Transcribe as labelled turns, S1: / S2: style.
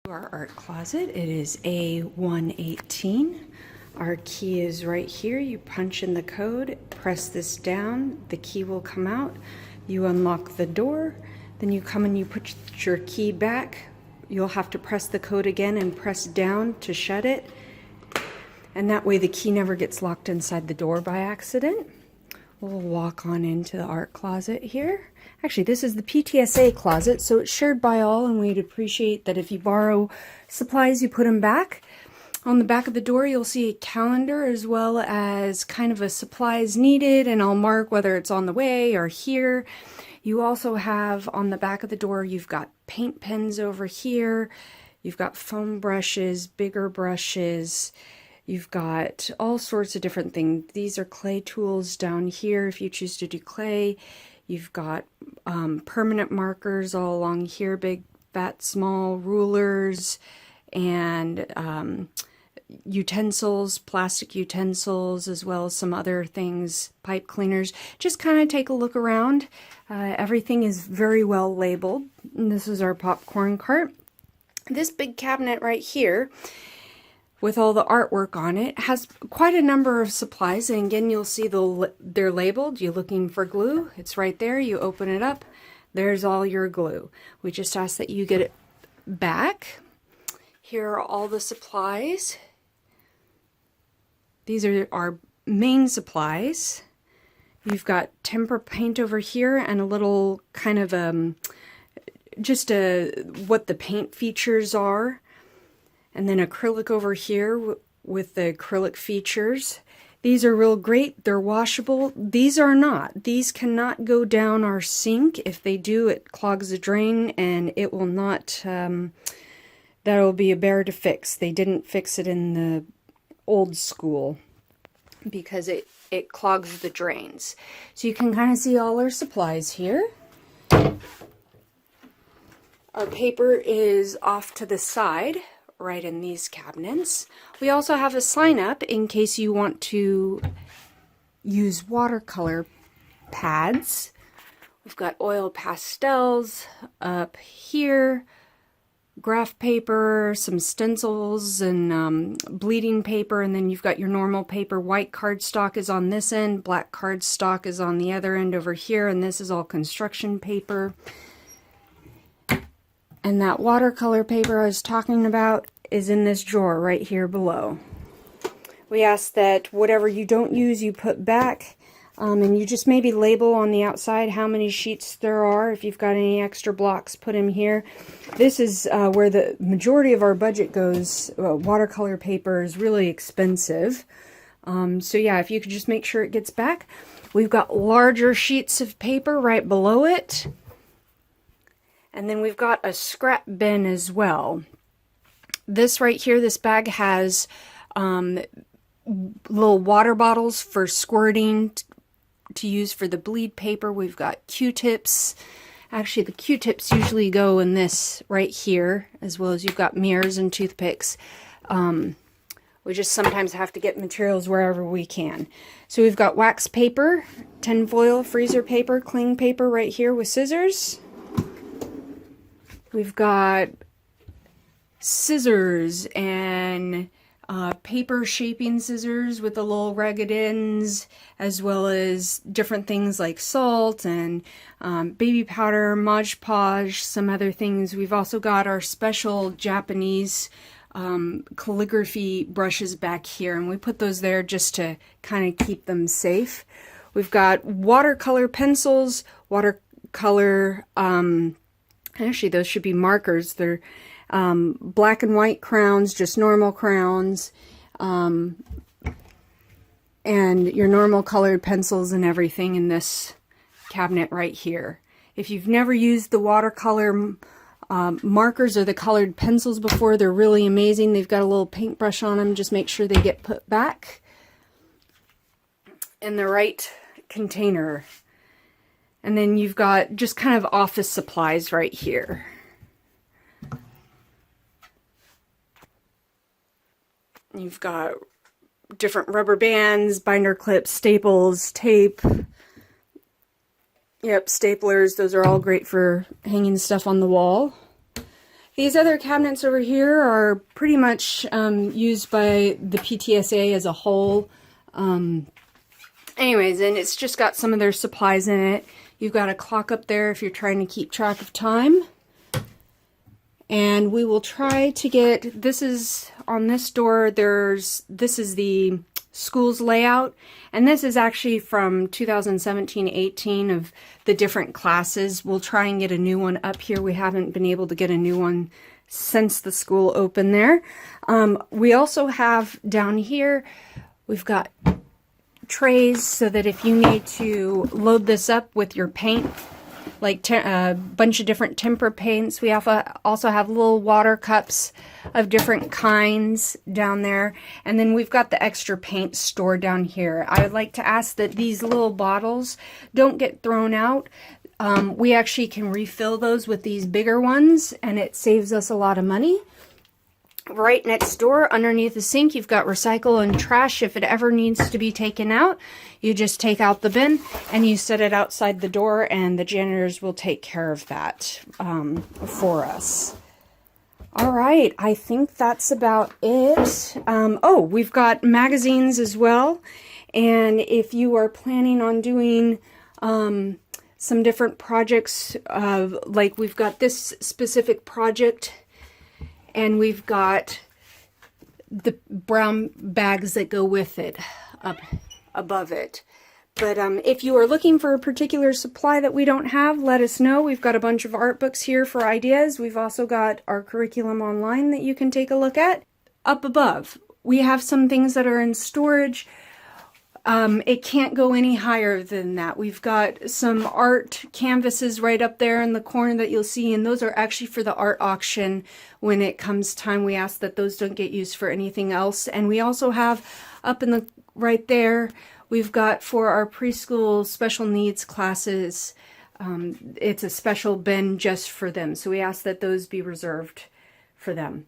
S1: Our art closet. It is A118. Our key is right here. You punch in the code, press this down, the key will come out. You unlock the door, then you come and you put your key back. You'll have to press the code again and press down to shut it. And that way the key never gets locked inside the door by accident. We'll walk on into the art closet here. Actually, this is the PTSA closet, so it's shared by all, and we'd appreciate that if you borrow supplies, you put them back. On the back of the door, you'll see a calendar as well as kind of a supplies needed, and I'll mark whether it's on the way or here. You also have on the back of the door, you've got paint pens over here. You've got foam brushes, bigger brushes. You've got all sorts of different things. These are clay tools down here if you choose to do clay. You've got permanent markers all along here, big, fat, small, rulers, and utensils, plastic utensils, as well as some other things, pipe cleaners. Just kind of take a look around. Everything is very well labeled. And this is our popcorn cart. This big cabinet right here, with all the artwork on it, has quite a number of supplies, and again you'll see they're labeled. You're looking for glue, it's right there. You open it up, there's all your glue. We just ask that you get it back. Here are all the supplies. These are our main supplies. You've got tempera paint over here and a little kind of what the paint features are. And then acrylic over here with the acrylic features. These are real great. They're washable. These are not. These cannot go down our sink. If they do, it clogs the drain and it will not, that'll be a bear to fix. They didn't fix it in the old school because it clogs the drains. So you can kind of see all our supplies here. Our paper is off to the side, right in these cabinets. We also have a sign up in case you want to use watercolor pads. We've got oil pastels up here, graph paper, some stencils, and bleeding paper, and then you've got your normal paper. White cardstock is on this end, black cardstock is on the other end over here, and this is all construction paper. And that watercolor paper I was talking about is in this drawer right here below. We ask that whatever you don't use, you put back, and you just maybe label on the outside how many sheets there are. If you've got any extra blocks, put them here. This is where the majority of our budget goes. Watercolor paper is really expensive. So yeah, if you could just make sure it gets back. We've got larger sheets of paper right below it. And then we've got a scrap bin as well. This right here, this bag has little water bottles for squirting to use for the bleed paper. We've got Q-tips. Actually, the Q-tips usually go in this right here, as well as you've got mirrors and toothpicks. We just sometimes have to get materials wherever we can. So we've got wax paper, tin foil, freezer paper, cling paper right here with scissors. We've got scissors and paper shaping scissors with the little ragged ends, as well as different things like salt and baby powder, Mod Podge, some other things. We've also got our special Japanese calligraphy brushes back here, and we put those there just to kind of keep them safe. We've got watercolor pencils, watercolor actually, those should be markers. They're black and white crowns, just normal crowns, and your normal colored pencils and everything in this cabinet right here. If you've never used the watercolor markers or the colored pencils before, they're really amazing. They've got a little paintbrush on them. Just make sure they get put back in the right container. And then you've got just kind of office supplies right here. You've got different rubber bands, binder clips, staples, tape. Yep, staplers. Those are all great for hanging stuff on the wall. These other cabinets over here are pretty much used by the PTSA as a whole. Anyways, and it's just got some of their supplies in it. You've got a clock up there if you're trying to keep track of time. And we will try to get, this is on this door, this is the school's layout. And this is actually from 2017-18 of the different classes. We'll try and get a new one up here. We haven't been able to get a new one since the school opened there. We also have down here, we've got trays so that if you need to load this up with your paint, like a bunch of different temper paints. We also have little water cups of different kinds down there. And then we've got the extra paint stored down here. I would like to ask that these little bottles don't get thrown out. We actually can refill those with these bigger ones, and it saves us a lot of money. Right next door, underneath the sink, you've got recycle and trash. If it ever needs to be taken out, you just take out the bin and you set it outside the door, and the janitors will take care of that for us. All right, I think that's about it. Oh, we've got magazines as well. And if you are planning on doing some different projects, like we've got this specific project, and we've got the brown bags that go with it up above it. But if you are looking for a particular supply that we don't have, let us know. We've got a bunch of art books here for ideas. We've also got our curriculum online that you can take a look at. Up above, we have some things that are in storage. It can't go any higher than that. We've got some art canvases right up there in the corner that you'll see, and those are actually for the art auction. When it comes time, we ask that those don't get used for anything else. And we also have up in the right there, we've got for our preschool special needs classes, it's a special bin just for them. So we ask that those be reserved for them.